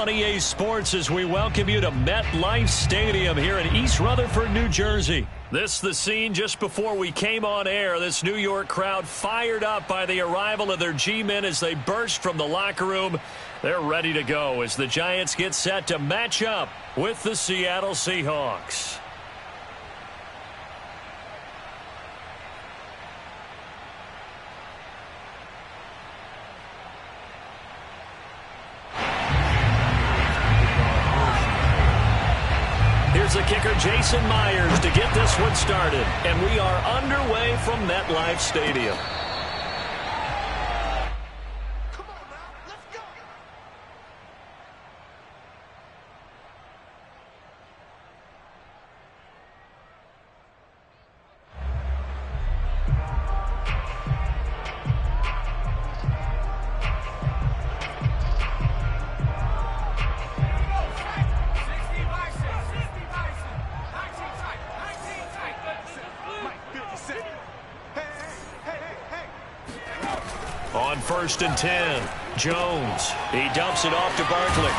on EA Sports as we welcome you to MetLife Stadium here in East Rutherford, New Jersey. This the scene just before we came on air. This New York crowd fired up by the arrival of their G-men as they burst from the locker room. They're ready to go as the Giants get set to match up with the Seattle Seahawks. Here's the kicker, Jason Myers, to get this one started. And we are underway from MetLife Stadium. Come on now, let's go. On 1st and 10, Jones. He dumps it off to Barkley.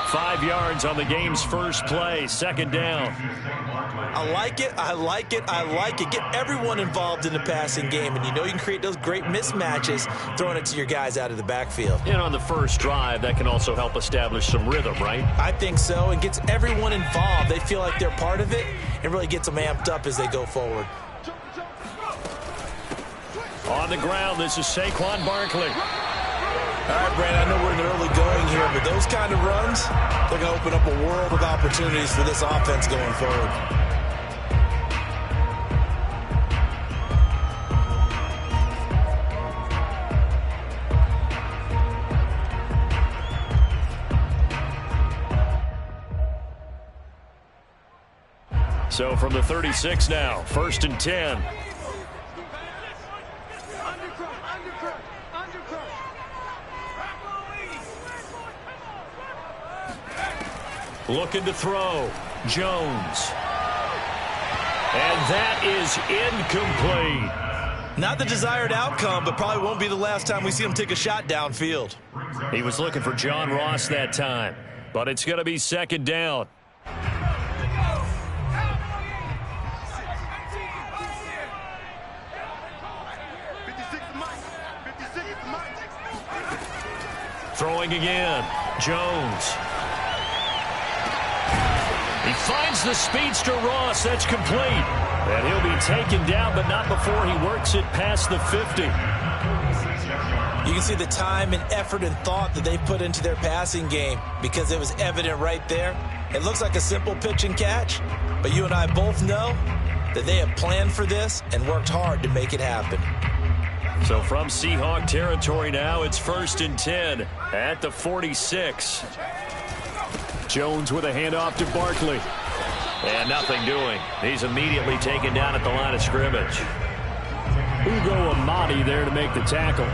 5 yards on the game's first play, second down. I like it, I like it, I like it. Get everyone involved in the passing game, and you know you can create those great mismatches throwing it to your guys out of the backfield. And on the first drive, that can also help establish some rhythm, right? I think so, and gets everyone involved. They feel like they're part of it, and really gets them amped up as they go forward. On the ground, this is Saquon Barkley. All right, Brandon, I know we're in the early going here, but those kind of runs, they're going to open up a world of opportunities for this offense going forward. So from the 36 now, 1st and 10. Looking to throw. Jones. And that is incomplete. Not the desired outcome, but probably won't be the last time we see him take a shot downfield. He was looking for John Ross that time, but it's going to be second down. Throwing again. Jones. He finds the speedster Ross. That's complete. And he'll be taken down, but not before he works it past the 50. You can see the time and effort and thought that they've put into their passing game because it was evident right there. It looks like a simple pitch and catch, but you and I both know that they have planned for this and worked hard to make it happen. So from Seahawk territory now, it's 1st and 10 at the 46. Jones with a handoff to Barkley. And nothing doing. He's immediately taken down at the line of scrimmage. Ugo Amadi there to make the tackle.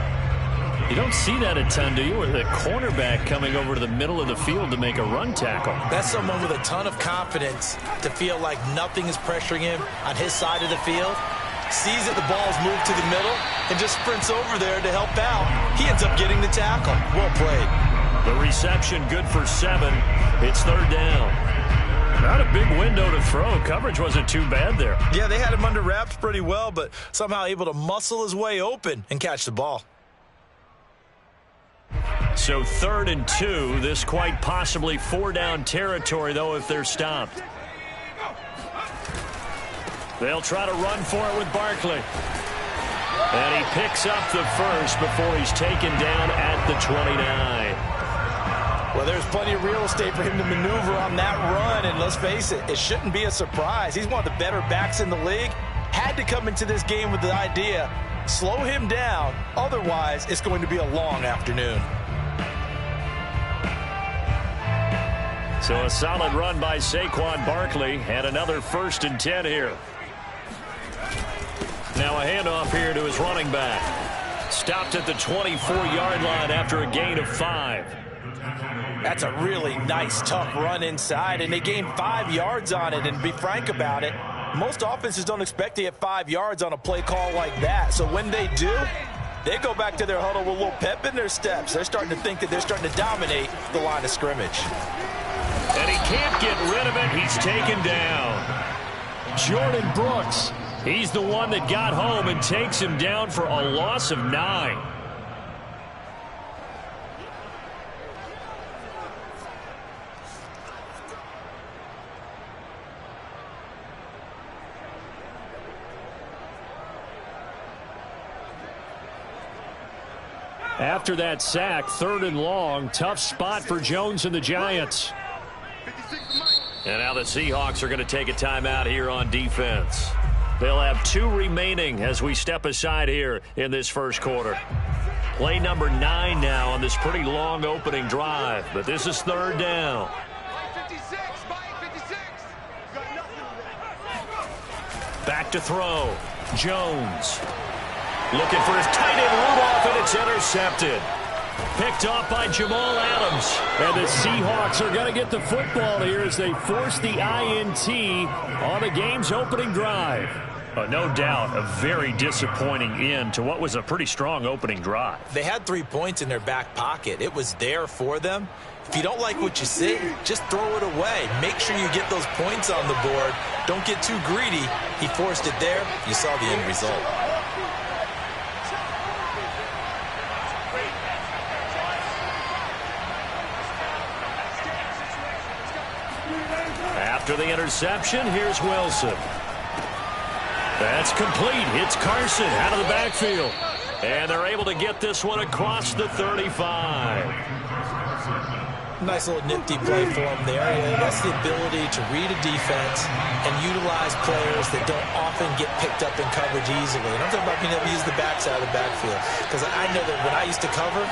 You don't see that a ton, do you? With a cornerback coming over to the middle of the field to make a run tackle. That's someone with a ton of confidence to feel like nothing is pressuring him on his side of the field. Sees that the ball's moved to the middle and just sprints over there to help out. He ends up getting the tackle. Well played. The reception good for 7. It's 3rd down. Not a big window to throw. Coverage wasn't too bad there. Yeah, they had him under wraps pretty well, but somehow able to muscle his way open and catch the ball. So 3rd and 2. This quite possibly 4-down territory, though, if they're stopped. They'll try to run for it with Barkley. And he picks up the first before he's taken down at the 29. Well, there's plenty of real estate for him to maneuver on that run, and let's face it, it shouldn't be a surprise. He's one of the better backs in the league. Had to come into this game with the idea, slow him down, otherwise it's going to be a long afternoon. So a solid run by Saquon Barkley, and another 1st and 10 here. Now a handoff here to his running back. Stopped at the 24-yard line after a gain of 5. That's a really nice, tough run inside, and they gained 5 yards on it. And to be frank about it, most offenses don't expect to get 5 yards on a play call like that. So when they do, They go back to their huddle with a little pep in their steps. They're starting to think that they're starting to dominate the line of scrimmage. And he can't get rid of it. He's taken down. Jordan Brooks, he's the one that got home and takes him down for a loss of 9. After that sack, 3rd and long, tough spot for Jones and the Giants. And now the Seahawks are going to take a timeout here on defense. They'll have 2 remaining as we step aside here in this first quarter. Play number 9 now on this pretty long opening drive, but this is 3rd down. Back to throw. Jones. Looking for his tight end Rudolph, and it's intercepted. Picked off by Jamal Adams. And the Seahawks are going to get the football here as they force the INT on the game's opening drive. No doubt a very disappointing end to what was a pretty strong opening drive. They had 3 points in their back pocket. It was there for them. If you don't like what you see, just throw it away. Make sure you get those points on the board. Don't get too greedy. He forced it there. You saw the end result. After the interception, here's Wilson. That's complete. It's Carson out of the backfield. And they're able to get this one across the 35. Nice little nifty play for him there. That's the ability to read a defense and utilize players that don't often get picked up in coverage easily. And I'm talking about being able to use the backside of the backfield. Because I know that when I used to cover,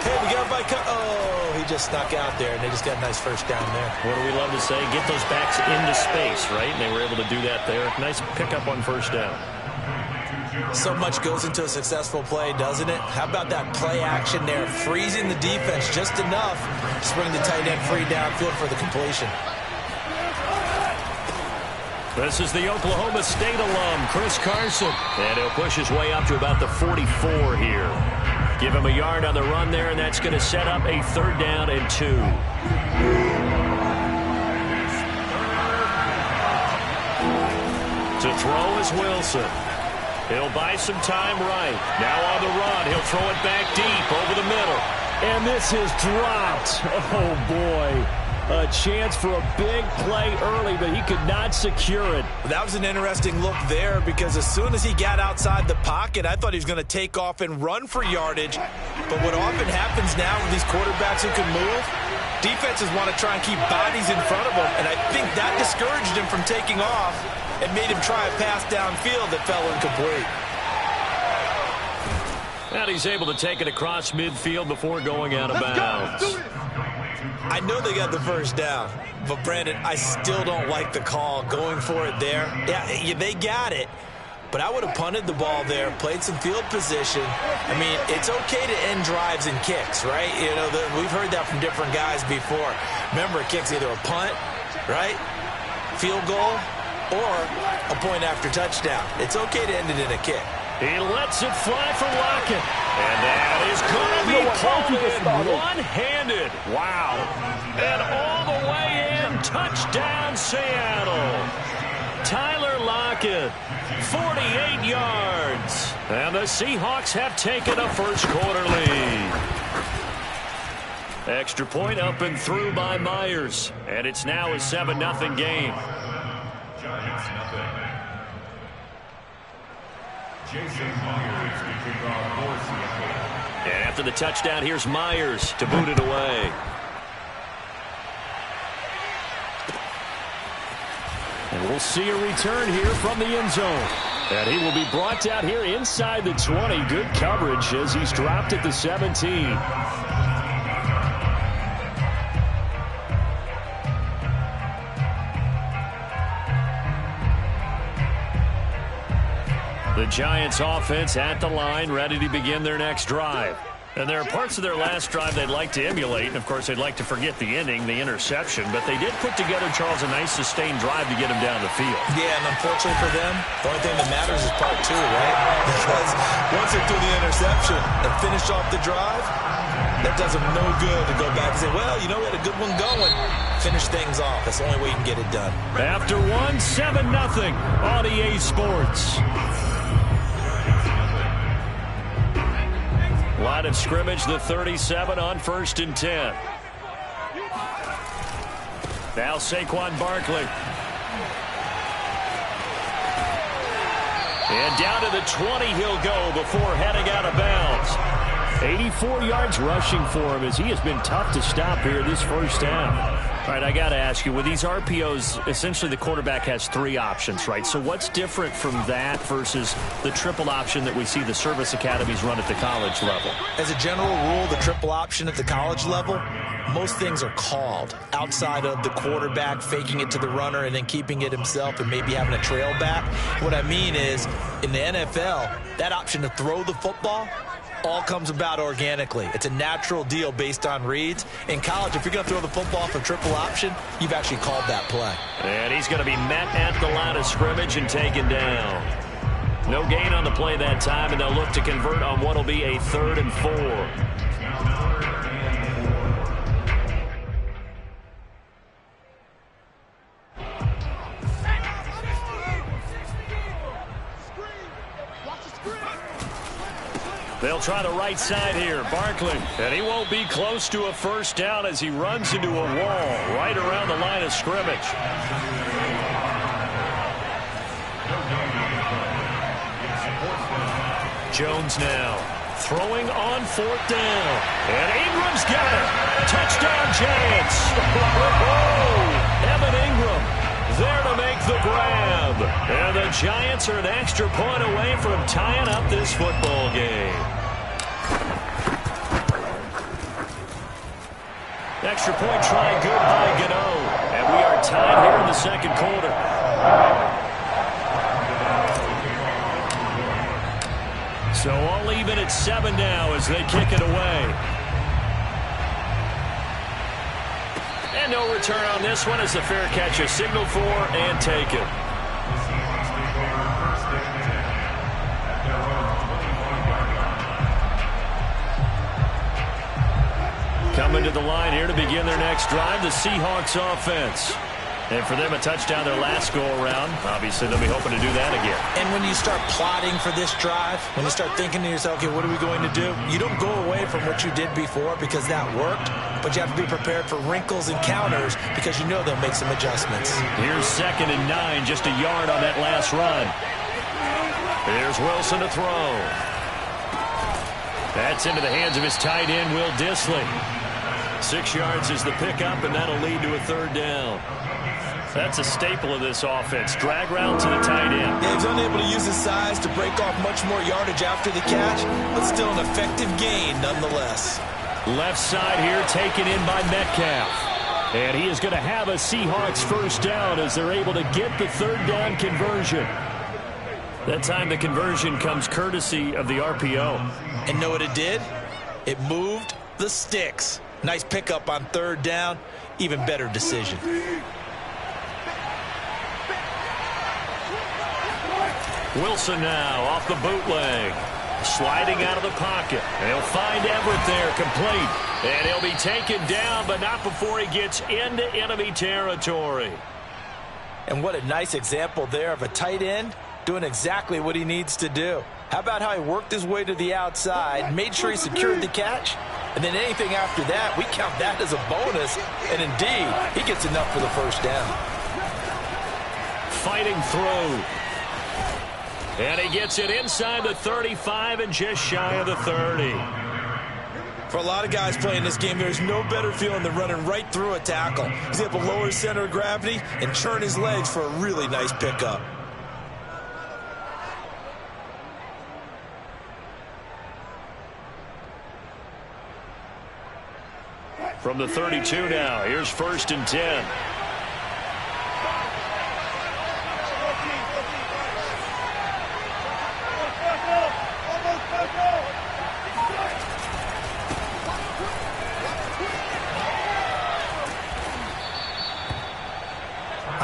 hey, we got by oh, he just snuck out there, and they just got a nice first down there. What do we love to say? Get those backs into space, right? And they were able to do that there. Nice pickup on first down. So much goes into a successful play, doesn't it? How about that play action there? Freezing the defense just enough to bring the tight end free downfield for the completion. This is the Oklahoma State alum, Chris Carson. And he'll push his way up to about the 44 here. Give him a yard on the run there, and that's going to set up a 3rd down and 2. To throw is Wilson. He'll buy some time right. Now on the run, he'll throw it back deep over the middle. And this is dropped. Oh, boy. A chance for a big play early, but he could not secure it. That was an interesting look there because as soon as he got outside the pocket, I thought he was going to take off and run for yardage. But what often happens now with these quarterbacks who can move, defenses want to try and keep bodies in front of them, and I think that discouraged him from taking off and made him try a pass downfield that fell incomplete. And he's able to take it across midfield before going out of bounds. I know they got the first down, but Brandon, I still don't like the call going for it there. Yeah, they got it, but I would have punted the ball there, played some field position. I mean, it's okay to end drives and kicks, right? You know, we've heard that from different guys before. Remember, a kick's either a punt, right, field goal, or a point after touchdown. It's okay to end it in a kick. He lets it fly for Lockett. And that is going to be called in one-handed. Wow. And all the way in, touchdown Seattle. Tyler Lockett, 48 yards. And the Seahawks have taken a first-quarter lead. Extra point up and through by Myers. And it's now a 7-0 game. Giants nothing. Jason Myers kicking off for Seattle. And after the touchdown, here's Myers to boot it away. And we'll see a return here from the end zone. And he will be brought down here inside the 20. Good coverage as he's dropped at the 17. The Giants offense at the line, ready to begin their next drive. And there are parts of their last drive they'd like to emulate. And, of course, they'd like to forget the ending, the interception. But they did put together, Charles, a nice sustained drive to get him down the field. Yeah, and unfortunately for them, the only thing that matters is part two, right? Because once they threw the interception and finished off the drive, that does them no good to go back and say, well, you know, we had a good one going. Finish things off. That's the only way you can get it done. After 7-0 on EA Sports. Line of scrimmage, the 37 on 1st and 10. Now Saquon Barkley. And down to the 20 he'll go before heading out of bounds. 84 yards rushing for him as he has been tough to stop here this first half. All right, I got to ask you, with these RPOs, essentially the quarterback has 3 options, right? So what's different from that versus the triple option that we see the service academies run at the college level? As a general rule, the triple option at the college level, most things are called outside of the quarterback faking it to the runner and then keeping it himself and maybe having a trail back. What I mean is, in the NFL, that option to throw the football all comes about organically. It's a natural deal based on reads. In college, if you're going to throw the football off a triple option, you've actually called that play. And he's going to be met at the line of scrimmage and taken down. No gain on the play that time, and they'll look to convert on what will be a 3rd and 4. They'll try the right side here. Barkley. And he won't be close to a first down as he runs into a wall right around the line of scrimmage. Jones now throwing on 4th down. And Ingram's got it. Touchdown Giants. Evan Ingram there to make the grab. And the Giants are an extra point away from tying up this football game. Extra point try good by Gano. And we are tied here in the second quarter. So all even at 7 now as they kick it away. And no return on this one as the fair catch is signaled for and taken. Coming to the line here to begin their next drive, the Seahawks offense. And for them, a touchdown their last go-around. Obviously, they'll be hoping to do that again. And when you start plotting for this drive, when you start thinking to yourself, okay, what are we going to do? You don't go away from what you did before because that worked, but you have to be prepared for wrinkles and counters because you know they'll make some adjustments. Here's 2nd and 9, just a yard on that last run. Here's Wilson to throw. That's into the hands of his tight end, Will Dissly. 6 yards is the pickup, and that'll lead to a 3rd down. That's a staple of this offense. Drag route to the tight end. Yeah, he's unable to use his size to break off much more yardage after the catch, but still an effective gain nonetheless. Left side here taken in by Metcalf. And he is going to have a Seahawks first down as they're able to get the 3rd down conversion. That time the conversion comes courtesy of the RPO. And know what it did? It moved the sticks. Nice pickup on 3rd down. Even better decision. Wilson now off the bootleg. Sliding out of the pocket. And he'll find Everett there, complete. And he'll be taken down, but not before he gets into enemy territory. And what a nice example there of a tight end doing exactly what he needs to do. How about how he worked his way to the outside, made sure he secured the catch, and then anything after that, we count that as a bonus. And indeed, he gets enough for the first down. Fighting through. And he gets it inside the 35 and just shy of the 30. For a lot of guys playing this game, there's no better feeling than running right through a tackle. He's able to lower his center of gravity and churn his legs for a really nice pickup. From the 32 now, here's 1st and 10.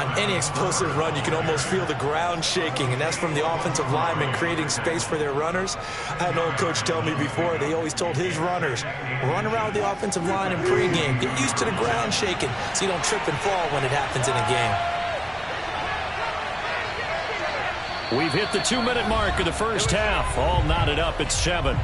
on any explosive run, you can almost feel the ground shaking, and that's from the offensive linemen creating space for their runners. I had an old coach tell me before, they always told his runners, run around the offensive line in pregame. Get used to the ground shaking so you don't trip and fall when it happens in a game. We've hit the 2-minute mark of the first half. All knotted up at 7.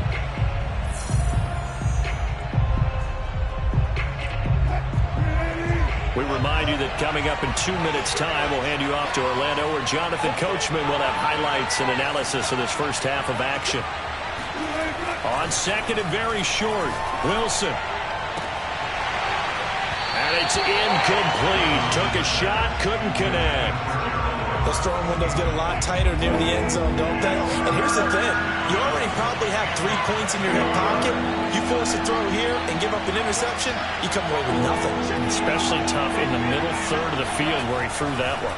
We remind you that coming up in 2 minutes' time, we'll hand you off to Orlando, where Jonathan Coachman will have highlights and analysis of this first half of action. On second and very short, Wilson. And it's incomplete. Took a shot, couldn't connect. Those throwing windows get a lot tighter near the end zone, don't they? And here's the thing. You already probably have 3 points in your hip pocket. You force a throw here and give up an interception, you come away with nothing. Especially tough in the middle third of the field where he threw that one.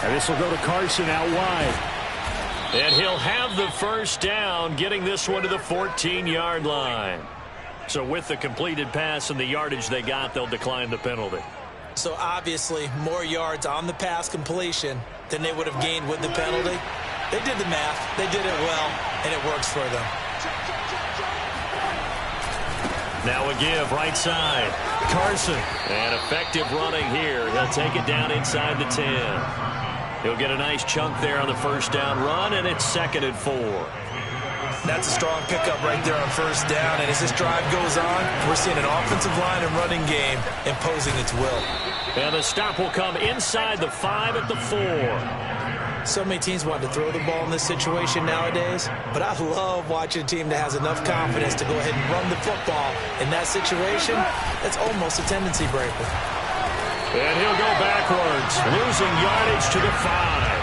And this will go to Carson out wide. And he'll have the first down, getting this one to the 14-yard line. So with the completed pass and the yardage they got, they'll decline the penalty. So obviously, more yards on the pass completion than they would have gained with the penalty. They did the math. They did it well, and it works for them. Now a give right side. Carson. And effective running here. He'll take it down inside the 10. He'll get a nice chunk there on the first down run, and it's 2nd and 4. That's a strong pickup right there on first down. And as this drive goes on, we're seeing an offensive line and running game imposing its will. And the stop will come inside the 5 at the 4. So many teams want to throw the ball in this situation nowadays, but I love watching a team that has enough confidence to go ahead and run the football. In that situation, that's almost a tendency breaker. And he'll go backwards, losing yardage to the 5.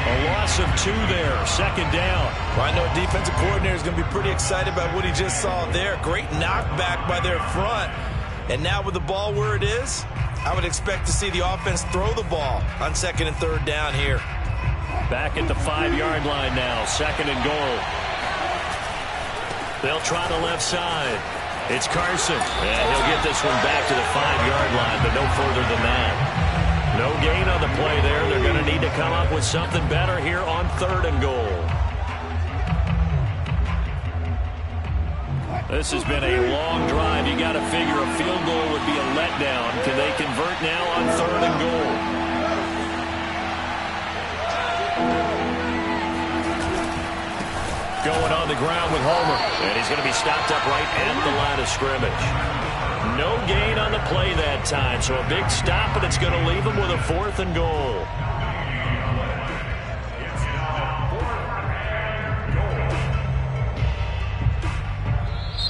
A loss of 2 there, 2nd down. Well, I know a defensive coordinator is going to be pretty excited about what he just saw there. Great knockback by their front. And now with the ball where it is, I would expect to see the offense throw the ball on 2nd and 3rd down here. Back at the 5-yard line now, 2nd and goal. They'll try the left side. It's Carson. And he'll get this one back to the 5-yard line, but no further than that. No gain on the play there. They're going to need to come up with something better here on 3rd and goal. This has been a long drive. You got to figure a field goal would be a letdown. Can they convert now on 3rd and goal? Going on the ground with Homer. And he's going to be stopped up right at the line of scrimmage. No gain on the play that time, so a big stop, and it's going to leave them with a 4th and goal.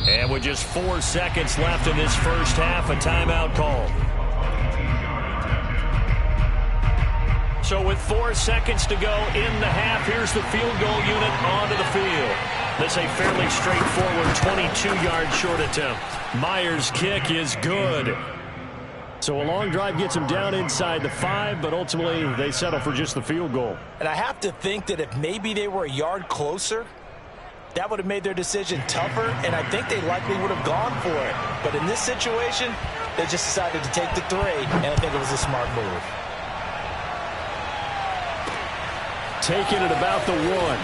And with just 4 seconds left in this first half, a timeout call. So with 4 seconds to go in the half, here's the field goal unit onto the field. This a fairly straightforward 22-yard short attempt. Myers' kick is good. So a long drive gets him down inside the 5, but ultimately they settle for just the field goal. And I have to think that if maybe they were a yard closer, that would have made their decision tougher, and I think they likely would have gone for it. But in this situation, they just decided to take the 3, and I think it was a smart move. Taking it about the 1.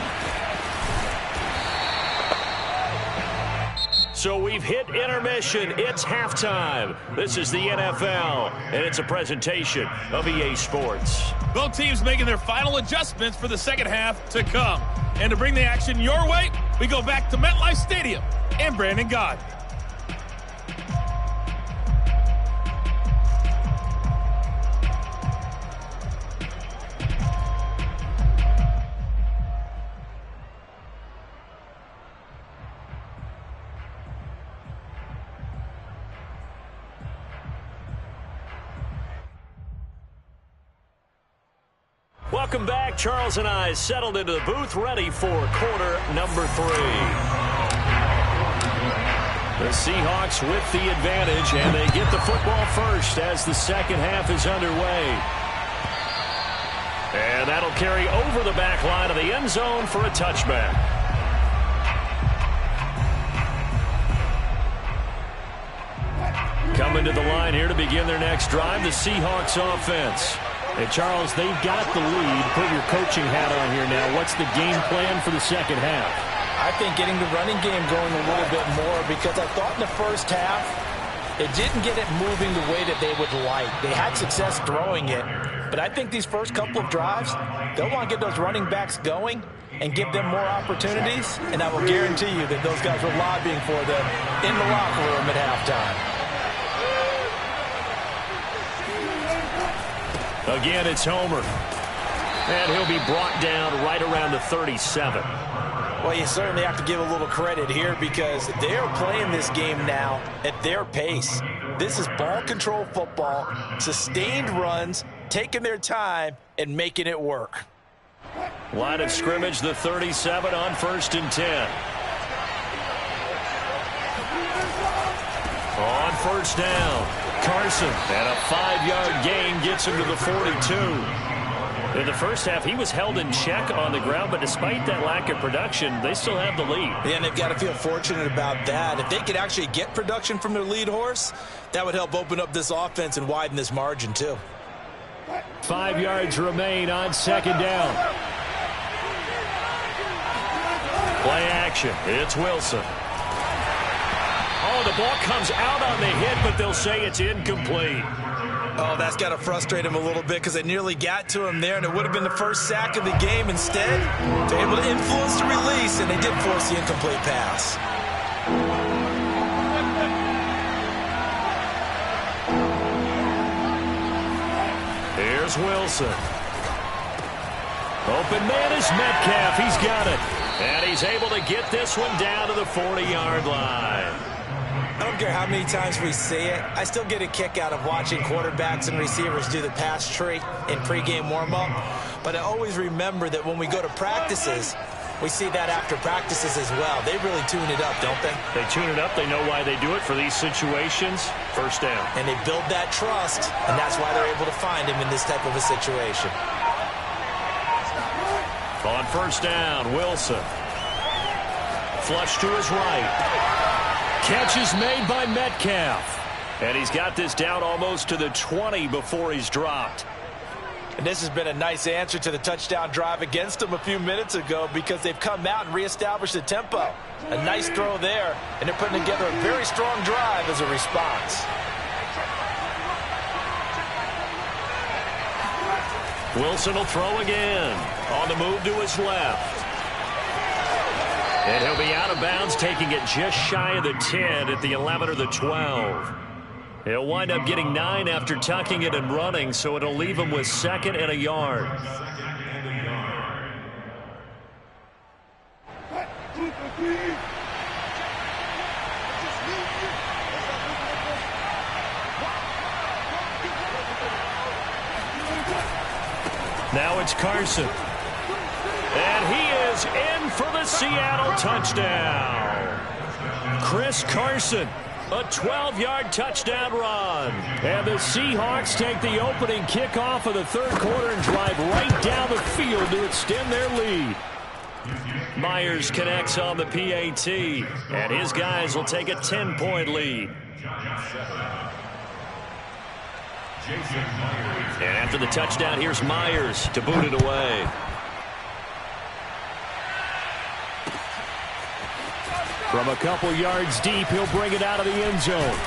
So we've hit intermission. It's halftime. This is the NFL, and it's a presentation of EA Sports. Both teams making their final adjustments for the second half to come. And to bring the action your way, we go back to MetLife Stadium and Brandon Gott. Welcome back. Charles and I settled into the booth, ready for quarter number 3. The Seahawks with the advantage, and they get the football first as the second half is underway. And that'll carry over the back line of the end zone for a touchback. Coming to the line here to begin their next drive, the Seahawks offense. Hey, Charles, they've got the lead. Put your coaching hat on here now. What's the game plan for the second half? I think getting the running game going a little bit more, because I thought in the first half it didn't get it moving the way that they would like. They had success throwing it, but I think these first couple of drives, they'll want to get those running backs going and give them more opportunities, and I will guarantee you that those guys were lobbying for them in the locker room at halftime. Again, it's Homer. And he'll be brought down right around the 37. Well, you certainly have to give a little credit here, because they're playing this game now at their pace. This is ball control football, sustained runs, taking their time and making it work. Line of scrimmage, the 37 on 1st and 10. On 1st down, Carson, and a 5-yard gain gets him to the 42. In the first half, he was held in check on the ground, but despite that lack of production, they still have the lead. Yeah, and they've got to feel fortunate about that. If they could actually get production from their lead horse, that would help open up this offense and widen this margin too. 5 yards remain on 2nd down. Play action. It's Wilson. Oh, the ball comes out on the hit, but they'll say it's incomplete. Oh, that's got to frustrate him a little bit, because they nearly got to him there, and it would have been the first sack of the game. Instead, they're able to influence the release, and they did force the incomplete pass. Here's Wilson. Open man is Metcalf. He's got it. And he's able to get this one down to the 40-yard line. I don't care how many times we see it. I still get a kick out of watching quarterbacks and receivers do the pass tree in pregame warm-up. But I always remember that when we go to practices, we see that after practices as well. They really tune it up, don't they? They tune it up. They know why they do it for these situations. 1st down. And they build that trust, and that's why they're able to find him in this type of a situation. On 1st down, Wilson. Flush to his right. Catch is made by Metcalf. And he's got this down almost to the 20 before he's dropped. And this has been a nice answer to the touchdown drive against them a few minutes ago, because they've come out and reestablished the tempo. A nice throw there, and they're putting together a very strong drive as a response. Wilson will throw again. On the move to his left. And he'll be out of bounds, taking it just shy of the 10 at the 11 or the 12. He'll wind up getting 9 after tucking it and running, so it'll leave him with 2nd and a yard. Now it's Carson. And he is in for the Seattle touchdown. Chris Carson, a 12-yard touchdown run. And the Seahawks take the opening kickoff of the 3rd quarter and drive right down the field to extend their lead. Myers connects on the PAT, and his guys will take a 10-point lead. And after the touchdown, here's Myers to boot it away. From a couple yards deep, he'll bring it out of the end zone.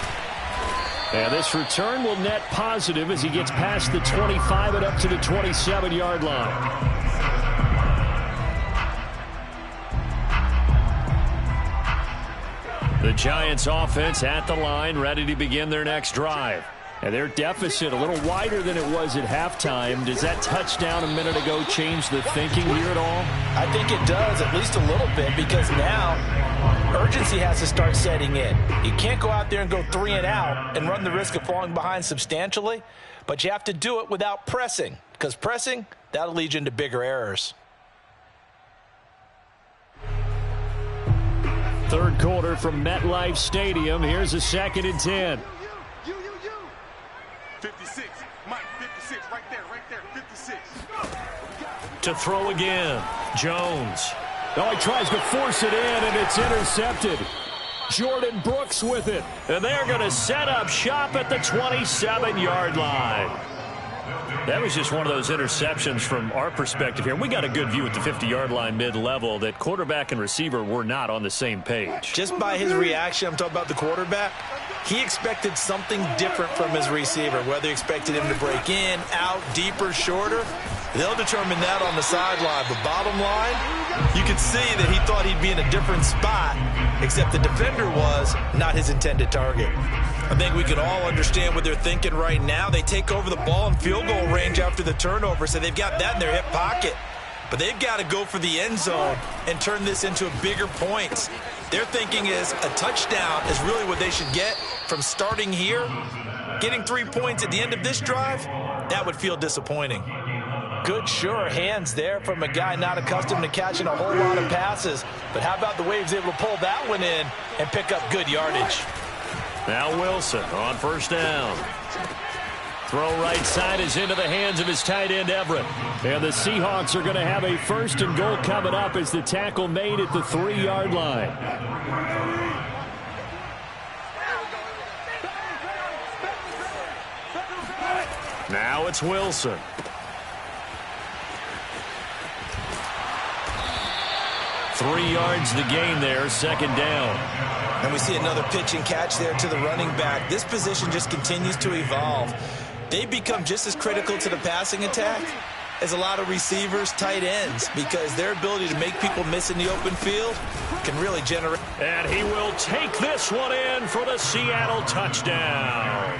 And this return will net positive as he gets past the 25 and up to the 27-yard line. The Giants offense at the line, ready to begin their next drive. And their deficit a little wider than it was at halftime. Does that touchdown a minute ago change the thinking here at all? I think it does, at least a little bit, because now urgency has to start setting in. You can't go out there and go 3 and out and run the risk of falling behind substantially, but you have to do it without pressing, because pressing, that'll lead you into bigger errors. 3rd quarter from MetLife Stadium. Here's a 2nd and 10. 56, Mike, 56, right there, 56. To throw again, Jones. Oh, he tries to force it in, and it's intercepted. Jordan Brooks with it. And they're going to set up shop at the 27-yard line. That was just one of those interceptions from our perspective here. We got a good view at the 50-yard line mid-level that quarterback and receiver were not on the same page. Just by his reaction, I'm talking about the quarterback, he expected something different from his receiver, whether he expected him to break in, out, deeper, shorter. They'll determine that on the sideline. But bottom line, you could see that he thought he'd be in a different spot, except the defender was not his intended target. I think we can all understand what they're thinking right now. They take over the ball in field goal range after the turnover, so they've got that in their hip pocket. But they've got to go for the end zone and turn this into a bigger points. Their thinking is a touchdown is really what they should get from starting here. Getting 3 points at the end of this drive, that would feel disappointing. Good, sure hands there from a guy not accustomed to catching a whole lot of passes. But how about the way he was able to pull that one in and pick up good yardage? Now Wilson on first down. Throw right side is into the hands of his tight end Everett. And the Seahawks are going to have a 1st and goal coming up as the tackle made at the 3-yard line. Now it's Wilson. Three yards the gain there, 2nd down. And we see another pitch and catch there to the running back. This position just continues to evolve. They become just as critical to the passing attack as a lot of receivers, tight ends, because their ability to make people miss in the open field can really generate. And he will take this one in for the Seattle touchdown.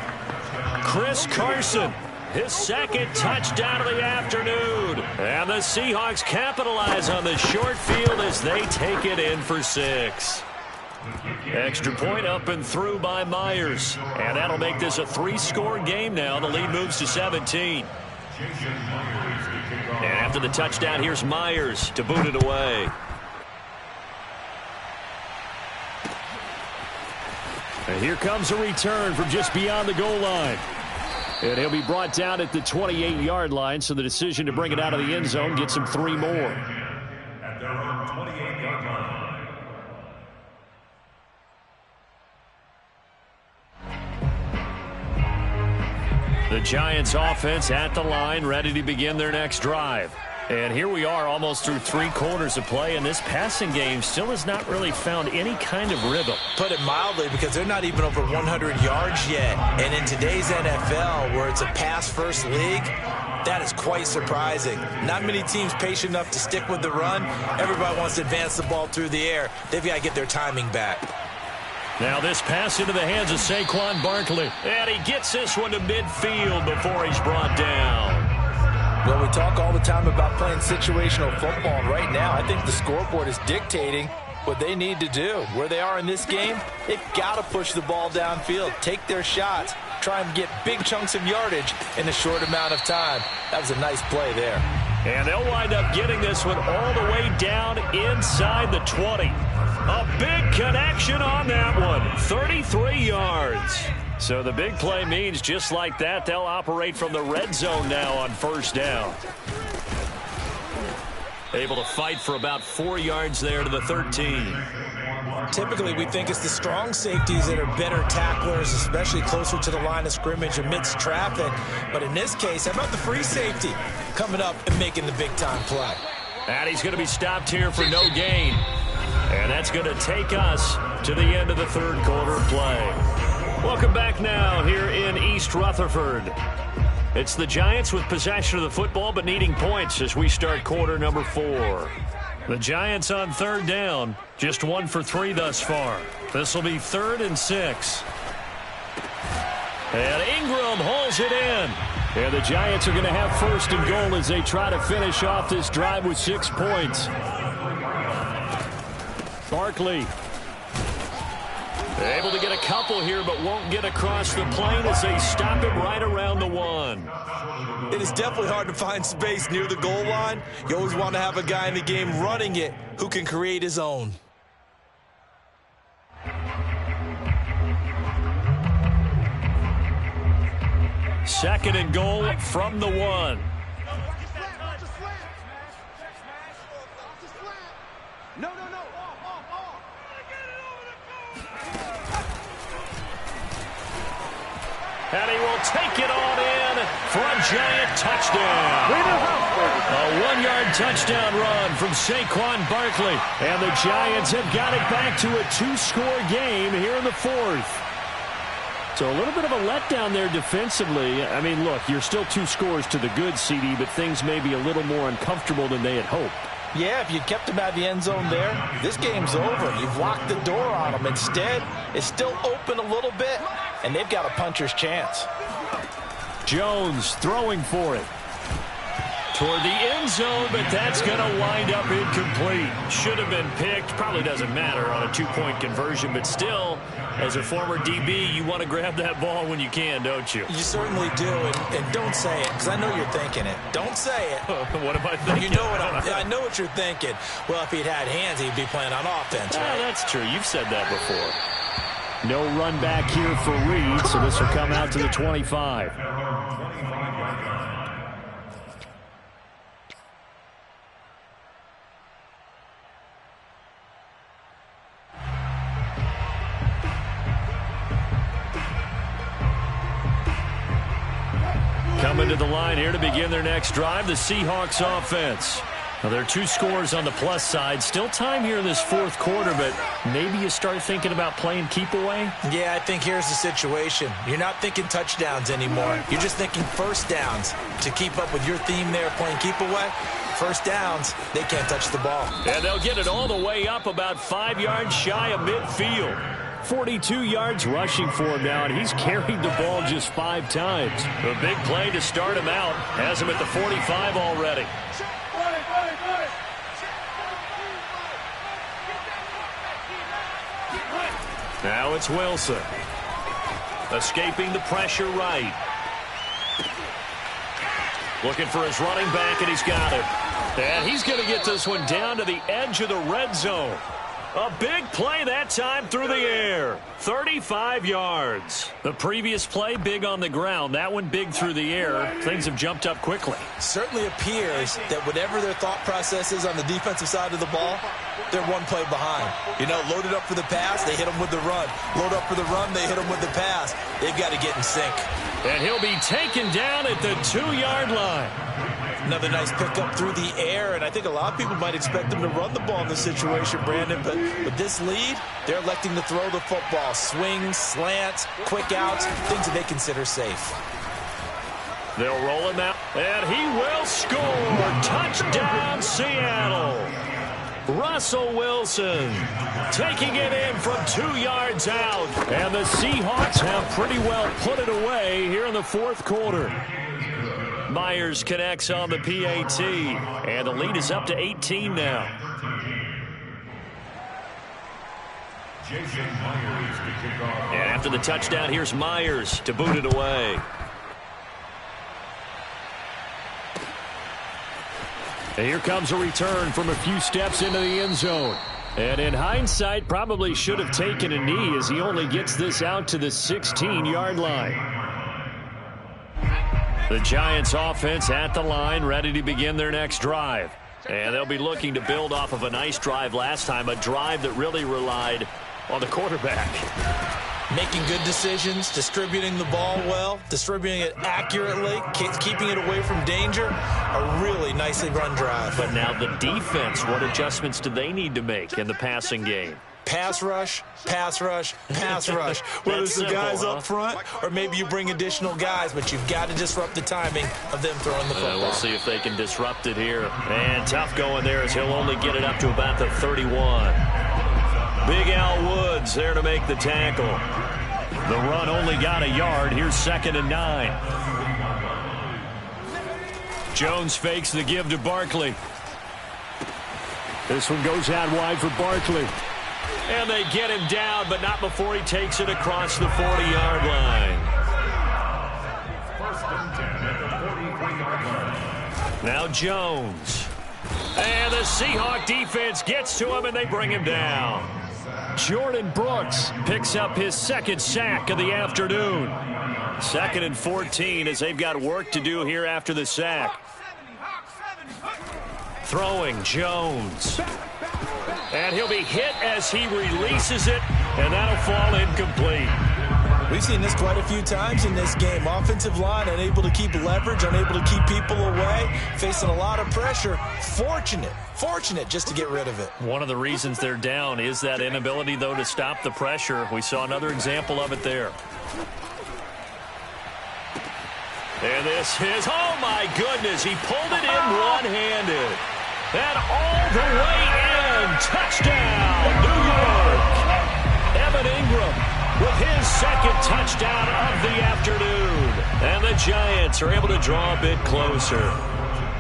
Chris Carson, his 2nd touchdown of the afternoon. And the Seahawks capitalize on the short field as they take it in for 6. Extra point up and through by Myers. And that'll make this a 3-score game now. The lead moves to 17. And after the touchdown, here's Myers to boot it away. And here comes a return from just beyond the goal line. And he'll be brought down at the 28-yard line, so the decision to bring it out of the end zone gets him 3 more. At their own 28-yard line. The Giants offense at the line, ready to begin their next drive. And here we are almost through 3 quarters of play, and this passing game still has not really found any kind of rhythm. Put it mildly, because they're not even over 100 yards yet. And in today's NFL, where it's a pass-first league, that is quite surprising. Not many teams patient enough to stick with the run. Everybody wants to advance the ball through the air. They've got to get their timing back. Now this pass into the hands of Saquon Barkley. And he gets this one to midfield before he's brought down. Well, we talk all the time about playing situational football, and right now I think the scoreboard is dictating what they need to do. Where they are in this game, they've got to push the ball downfield, take their shots, try and get big chunks of yardage in a short amount of time. That was a nice play there. And they'll wind up getting this one all the way down inside the 20. A big connection on that one, 33 yards. So the big play means just like that, they'll operate from the red zone now on first down. Able to fight for about 4 yards there to the 13. Typically, we think it's the strong safeties that are better tacklers, especially closer to the line of scrimmage amidst traffic. But in this case, how about the free safety coming up and making the big-time play? And he's going to be stopped here for no gain. And that's going to take us to the end of the 3rd quarter of play. Welcome back now here in East Rutherford. It's the Giants with possession of the football but needing points as we start quarter number 4. The Giants on 3rd down, just 1 for 3 thus far. This will be 3rd and 6. And Ingram hauls it in. And the Giants are going to have 1st and goal as they try to finish off this drive with 6 points. Barkley able to get a couple here, but won't get across the plane as they stop him right around the 1. It is definitely hard to find space near the goal line. You always want to have a guy in the game running it who can create his own. Second and goal from the 1. And he will take it on in for a giant touchdown. A 1-yard touchdown run from Saquon Barkley. And the Giants have got it back to a 2-score game here in the 4th. So a little bit of a letdown there defensively. I mean, look, you're still 2 scores to the good, CD, but things may be a little more uncomfortable than they had hoped. Yeah, if you kept him out of the end zone there, this game's over. You've locked the door on him. Instead, it's still open a little bit, and they've got a puncher's chance. Jones throwing for it. Toward the end zone, but that's going to wind up incomplete. Should have been picked. Probably doesn't matter on a 2-point conversion, but still, as a former DB, you want to grab that ball when you can, don't you? You certainly do, and don't say it, because I know you're thinking it. Don't say it. What am I thinking? You know what I know what you're thinking. Well, if he'd had hands, he'd be playing on offense, right? That's true. You've said that before. No run back here for Reed, so this will come out to the 25. Coming to the line here to begin their next drive, the Seahawks offense. Now, there are 2 scores on the plus side. Still time here in this 4th quarter, but maybe you start thinking about playing keep away? Yeah, I think here's the situation. You're not thinking touchdowns anymore. You're just thinking first downs. To keep up with your theme there, playing keep away, first downs, they can't touch the ball. And they'll get it all the way up about 5 yards shy of midfield. 42 yards rushing for him now, and he's carried the ball just 5 times. A big play to start him out. Has him at the 45 already. Now it's Wilson. Escaping the pressure right. Looking for his running back, and he's got it. And he's going to get this one down to the edge of the red zone. A big play that time through the air. 35 yards. The previous play, big on the ground. That one big through the air. Things have jumped up quickly. Certainly appears that whatever their thought process is on the defensive side of the ball, they're 1 play behind. You know, loaded up for the pass, they hit them with the run. Load up for the run, they hit them with the pass. They've got to get in sync. And he'll be taken down at the 2-yard line. Another nice pickup through the air, and I think a lot of people might expect them to run the ball in this situation, Brandon, but with this lead, they're electing to throw the football. Swings, slants, quick outs, things that they consider safe. They'll roll him out, and he will score. Touchdown, Seattle. Russell Wilson taking it in from 2 yards out, and the Seahawks have pretty well put it away here in the 4th quarter. Myers connects on the PAT, and the lead is up to 18 now. And after the touchdown, here's Myers to boot it away. And here comes a return from a few steps into the end zone. And in hindsight, probably should have taken a knee as he only gets this out to the 16-yard line. The Giants offense at the line, ready to begin their next drive. And they'll be looking to build off of a nice drive last time, a drive that really relied on the quarterback. Making good decisions, distributing the ball well, distributing it accurately, keeping it away from danger. A really nicely run drive. But now the defense, what adjustments do they need to make in the passing game? Pass rush, pass rush, pass rush. Whether it's the guys up front or maybe you bring additional guys, but you've got to disrupt the timing of them throwing the football. We'll see if they can disrupt it here. And tough going there as he'll only get it up to about the 31. Big Al Woods there to make the tackle. The run only got a yard. Here's 2nd and 9. Jones fakes the give to Barkley. This one goes out wide for Barkley. And they get him down, but not before he takes it across the 40-yard line. Now Jones. And the Seahawk defense gets to him, and they bring him down. Jordan Brooks picks up his 2nd sack of the afternoon. 2nd and 14 as they've got work to do here after the sack. Throwing Jones. And he'll be hit as he releases it, and that'll fall incomplete. We've seen this quite a few times in this game. Offensive line unable to keep leverage, unable to keep people away, facing a lot of pressure. Fortunate just to get rid of it. One of the reasons they're down is that inability, though, to stop the pressure. We saw another example of it there. And this is, oh my goodness, he pulled it in one-handed. And all the way in, touchdown, New York. Evan Ingram with his second touchdown of the afternoon. And the Giants are able to draw a bit closer.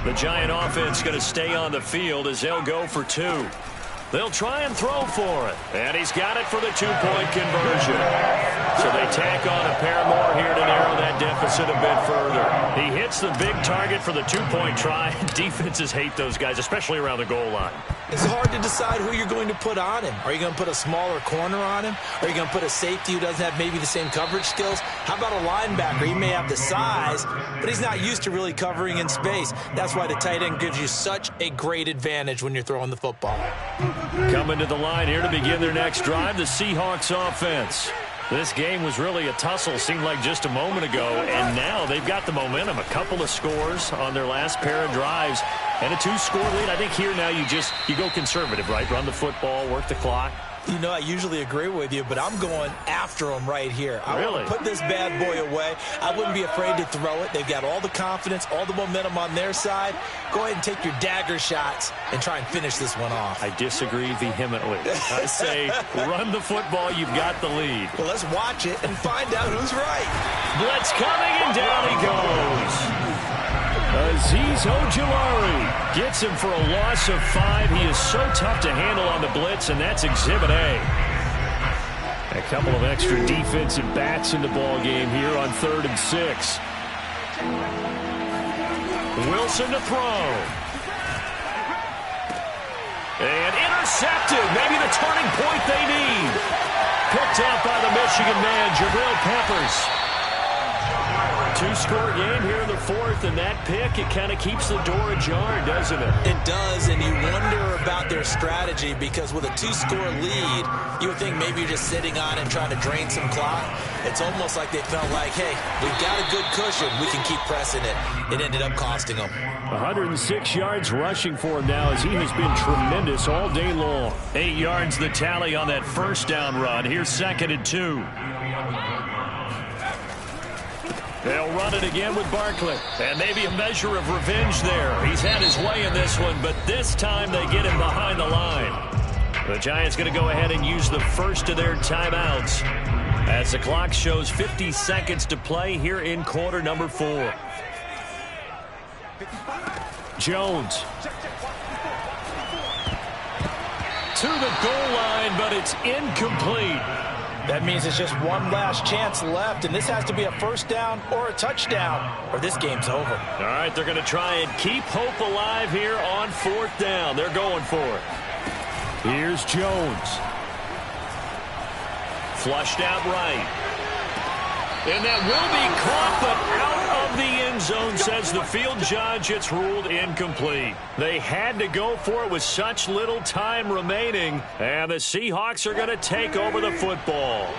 The Giant offense going to stay on the field as they'll go for two. They'll try and throw for it. And he's got it for the two-point conversion. So they tack on a pair more here to narrow that deficit a bit further. He hits the big target for the two-point try. Defenses hate those guys, especially around the goal line. It's hard to decide who you're going to put on him. Are you going to put a smaller corner on him? Are you going to put a safety who doesn't have maybe the same coverage skills? How about a linebacker? He may have the size, but he's not used to really covering in space. That's why the tight end gives you such a great advantage when you're throwing the football. Coming to the line here to begin their next drive, the Seahawks offense. This game was really a tussle, seemed like just a moment ago, and now they've got the momentum. A couple of scores on their last pair of drives and a 2-score lead. I think here now you go conservative, right? Run the football, work the clock. You know, I usually agree with you, but I'm going after him right here. I really want to put this bad boy away. I wouldn't be afraid to throw it. They've got all the confidence, all the momentum on their side. Go ahead and take your dagger shots and try and finish this one off. I disagree vehemently. I say run the football. You've got the lead. Well, let's watch it and find out who's right. Blitz coming, and down he goes. Azeez Ojulari gets him for a loss of 5. He is so tough to handle on the blitz, and that's Exhibit A. A couple of extra defensive backs in the ball game here on 3rd and 6. Wilson to throw. And intercepted. Maybe the turning point they need. Picked up by the Michigan man, Jabril Peppers. 2-score game here in the 4th, and that pick, it kind of keeps the door ajar, doesn't it? It does, and you wonder about their strategy because with a 2-score lead, you would think maybe you're just sitting on it and trying to drain some clock. It's almost like they felt like, hey, we've got a good cushion. We can keep pressing it. It ended up costing them. 106 yards rushing for him now as he has been tremendous all day long. 8 yards the tally on that first down run. Here's 2nd and 2. They'll run it again with Barkley. And maybe a measure of revenge there. He's had his way in this one, but this time they get him behind the line. The Giants going to go ahead and use the first of their timeouts as the clock shows 50 seconds to play here in quarter number 4. Jones. To the goal line, but it's incomplete. That means it's just one last chance left, and this has to be a first down or a touchdown, or this game's over. All right, they're going to try and keep hope alive here on 4th down. They're going for it. Here's Jones. Flushed out right. And that will be caught, but out of the end zone, says the field judge. It's ruled incomplete. They had to go for it with such little time remaining, and the Seahawks are going to take over the football.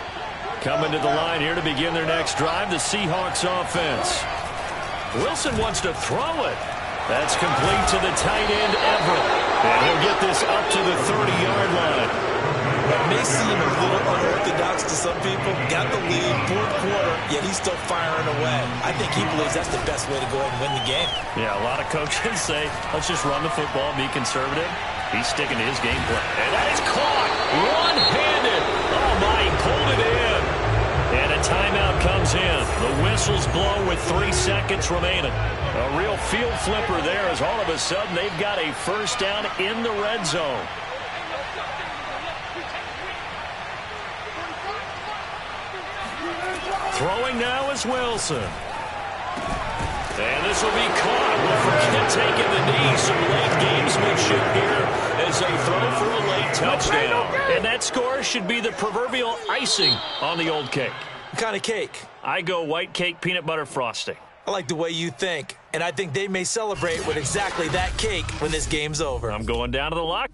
Coming to the line here to begin their next drive, the Seahawks offense. Wilson wants to throw it. That's complete to the tight end, Everett. And he'll get this up to the 30-yard line. That may seem a little unorthodox to some people. Got the lead, 4th quarter, yet he's still firing away. I think he believes that's the best way to go ahead and win the game. Yeah, a lot of coaches say, let's just run the football, be conservative. He's sticking to his game plan. And that is caught one-handed. Oh, my, he pulled it in. And a timeout comes in. The whistles blow with 3 seconds remaining. A real field flipper there as all of a sudden they've got a first down in the red zone. Throwing now is Wilson. And this will be caught. We'll forget taking the knee. Some late gamesmanship here as they throw for a late touchdown. And that score should be the proverbial icing on the old cake. What kind of cake? I go white cake peanut butter frosting. I like the way you think. And I think they may celebrate with exactly that cake when this game's over. I'm going down to the lock.